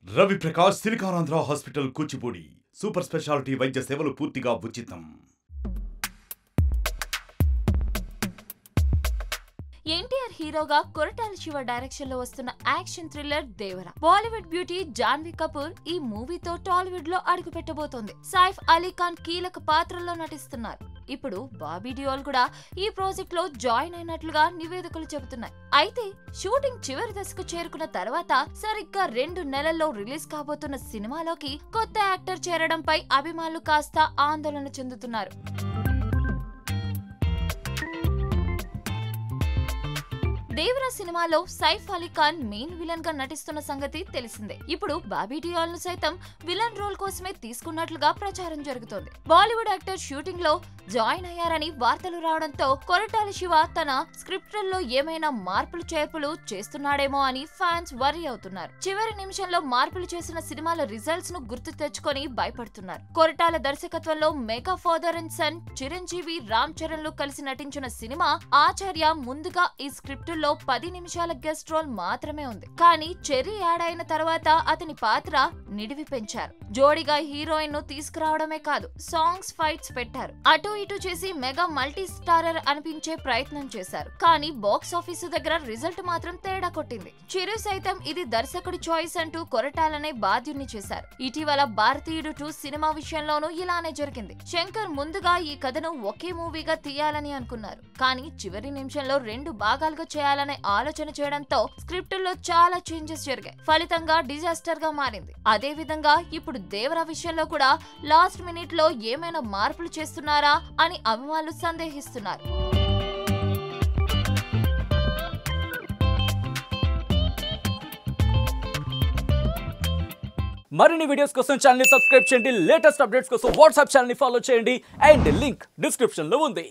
Ravi Prakash Siliconandhra hospital Kuchipudi super speciality వైద్య సేవలు పూర్తిగా ఉచితం. ఎన్టీఆర్ హీరోగా కొరటాల శివ డైరెక్షన్ లో వస్తున్న action thriller Devara. Bollywood beauty Janhvi Kapoor ఈ మూవీతో టాలీవుడ్ లో అడుగు పెట్టబోతోంది. సైఫ్ అలీ ఖాన్ కీలక పాత్రలో నటిస్తున్నారు. ఇప్పుడు బాబీ డియోల్ కూడా ఈ ప్రాజెక్ట్ లో జాయిన్ అయినట్లుగా నివేదికలు చెబుతున్నాయి. అయితే షూటింగ్ చివరి దశకు చేరుకున్న తర్వాత సరిగ్గా 2 నెలల్లో రిలీజ్ కాబోతున్న సినిమాలోకి కొత్త యాక్టర్ చేరడంపై అభిమానులు కాస్త ఆందోళన చెందుతున్నారు. దేవరా సినిమాలో సైఫ్ అలీ ఖాన్ మెయిన్ విలన్ గా నటిస్తున్న సంగతి తెలిసిందే. ఇప్పుడు బాబీ డియోల్ ను సైతం విలన్ రోల్ కోసమే తీసుకున్నట్లుగా ప్రచారం జరుగుతోంది. బాలీవుడ్ యాక్టర్ షూటింగ్ లో జాయిన్ అయ్యారని వార్తలు రావడంతో కొరటాల శివ తన స్క్రిప్ట్లలో ఏమైనా మార్పులు చేర్పులు చేస్తున్నాడేమో అని ఫ్యాన్స్ వర్రీ అవుతున్నారు. చివరి నిమిషంలో మార్పులు చేసిన సినిమాల రిజల్ట్స్ ను గుర్తు తెచ్చుకొని భయపడుతున్నారు. కొరటాల దర్శకత్వంలో mega father and son Chiranjeevi, Ram Charan లు కలిసి నటించిన సినిమా ఆచార్య ముందుగా ఈ స్క్రిప్ట్ లో 10 నిమిషాల గెస్ట్ రోల్ మాత్రమే ఉంది. కానీ చెర్రీ యాడ్ అయిన తర్వాత అతని పాత్ర నిడివి పెంచారు. జోడిగా హీరోయిన్ ను తీసుకురావడమే కాదు, సాంగ్స్, ఫైట్స్ పెట్టారు. అటు ఇటు చేసి మెగా మల్టీ స్టారర్ అనిపించే ప్రయత్నం చేశారు. కానీ బాక్స్ ఆఫీసు దగ్గర రిజల్ట్ మాత్రం తేడా కొట్టింది. చిరు సైతం ఇది దర్శకుడి చాయిస్ అంటూ కొరటాలనే బాధ్యుని చేశారు. ఇటీవల భారతీయుడు 2 సినిమా విషయంలోనూ ఇలానే జరిగింది. శంకర్ ముందుగా ఈ కథను ఒకే మూవీగా తీయాలని అనుకున్నారు. కానీ చివరి నిమిషంలో 2 భాగాలుగా చేయాలనే ఆలోచన చేయడంతో స్క్రిప్టుల్లో చాలా చేంజెస్ జరిగాయి. ఫలితంగా డిజాస్టర్ గా మారింది. అదే విధంగా ఇప్పుడు దేవరా విషయంలో కూడా లాస్ట్ మినిట్ లో ఏమైనా మార్పులు చేస్తున్నారా అని అభిమానులు సందేహిస్తున్నారు. మరిన్ని వీడియోస్ కోసం ఛానల్ ని సబ్స్క్రైబ్ చేయండి. లేటెస్ట్ అప్డేట్స్ కోసం వాట్సాప్ ఛానల్ ని ఫాలో చేయండి. అండ్ లింక్ డిస్క్రిప్షన్ లో ఉంది.